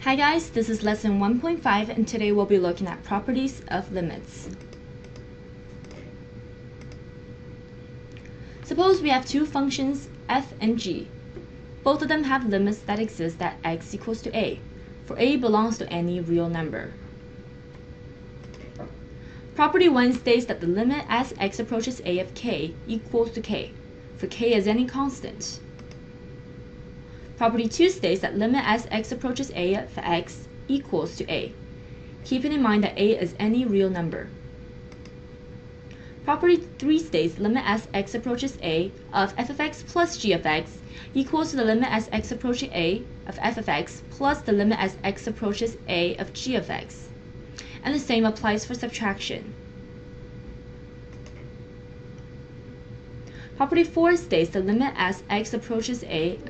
Hi guys, this is lesson 1.5 and today we'll be looking at properties of limits. Suppose we have two functions f and g. Both of them have limits that exist at x equals to a, for a belongs to any real number. Property 1 states that the limit as x approaches a of k equals to k, for k is any constant. Property 2 states that limit as x approaches a of x equals to a, keeping in mind that a is any real number. Property 3 states limit as x approaches a of f of x plus g of x equals to the limit as x approaching a of f of x plus the limit as x approaches a of g of x. And the same applies for subtraction. Property 4 states the limit as x approaches a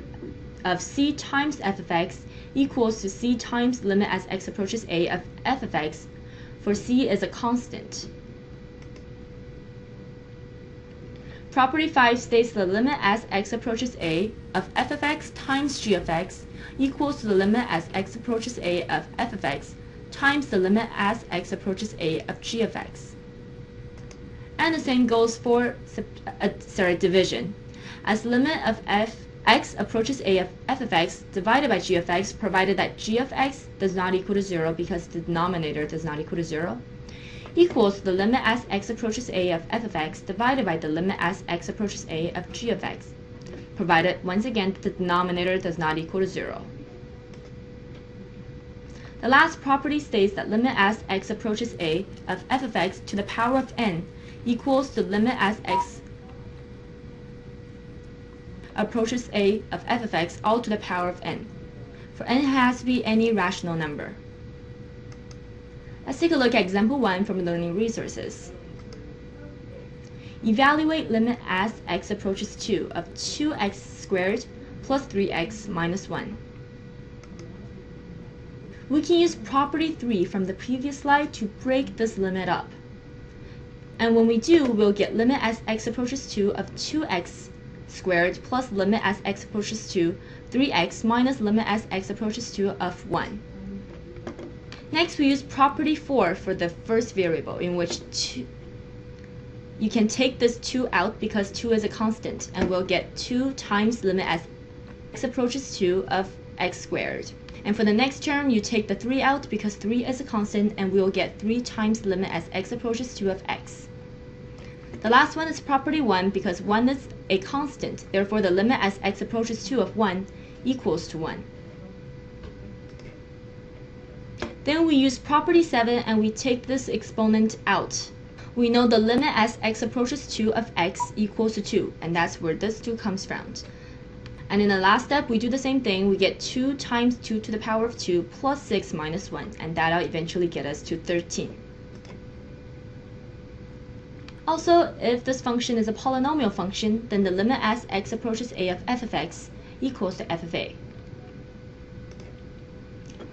of c times f of x equals to c times limit as x approaches a of f of x, for c is a constant. Property 5 states the limit as x approaches a of f of x times g of x equals to the limit as x approaches a of f of x times the limit as x approaches a of g of x. And the same goes for division, as limit of x approaches a of f of x divided by g of x, provided that g of x does not equal to 0 because the denominator does not equal to 0, equals to the limit as x approaches a of f of x divided by the limit as x approaches a of g of x, provided once again the denominator does not equal to 0. The last property states that limit as x approaches a of f of x to the power of n equals to limit as x approaches a of f of x all to the power of n, for n has to be any rational number. Let's take a look at example 1 from Learning Resources. Evaluate limit as x approaches 2 of 2x squared plus 3x minus 1. We can use property 3 from the previous slide to break this limit up. And when we do, we'll get limit as x approaches 2 of 2x squared plus limit as x approaches 2, 3x minus limit as x approaches 2 of 1. Next, we use property 4 for the first variable, in which you can take this 2 out because 2 is a constant, and we'll get 2 times limit as x approaches 2 of x squared. And for the next term, you take the 3 out because 3 is a constant, and we'll get 3 times limit as x approaches 2 of x. The last one is property 1 because 1 is a constant, therefore the limit as x approaches 2 of 1 equals to 1. Then we use property 7 and we take this exponent out. We know the limit as x approaches 2 of x equals to 2, and that's where this 2 comes from. And in the last step, we do the same thing. We get 2 times 2 to the power of 2 plus 6 minus 1, and that'll eventually get us to 13. Also, if this function is a polynomial function, then the limit as x approaches a of f of x equals to f of a.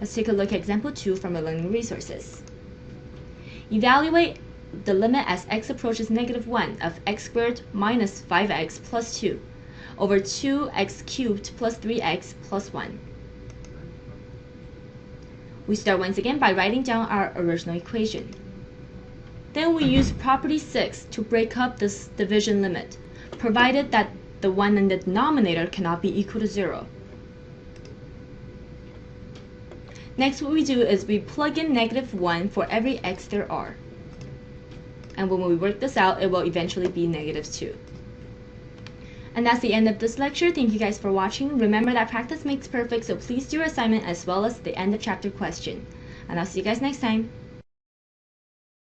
Let's take a look at example 2 from our Learning Resources. Evaluate the limit as x approaches negative 1 of x squared minus 5x plus 2 over 2x cubed plus 3x plus 1. We start once again by writing down our original equation. Then we use property 6 to break up this division limit, provided that the 1 in the denominator cannot be equal to 0. Next, what we do is we plug in negative 1 for every x there are. And when we work this out, it will eventually be negative 2. And that's the end of this lecture. Thank you guys for watching. Remember that practice makes perfect, so please do your assignment as well as the end of chapter question. And I'll see you guys next time.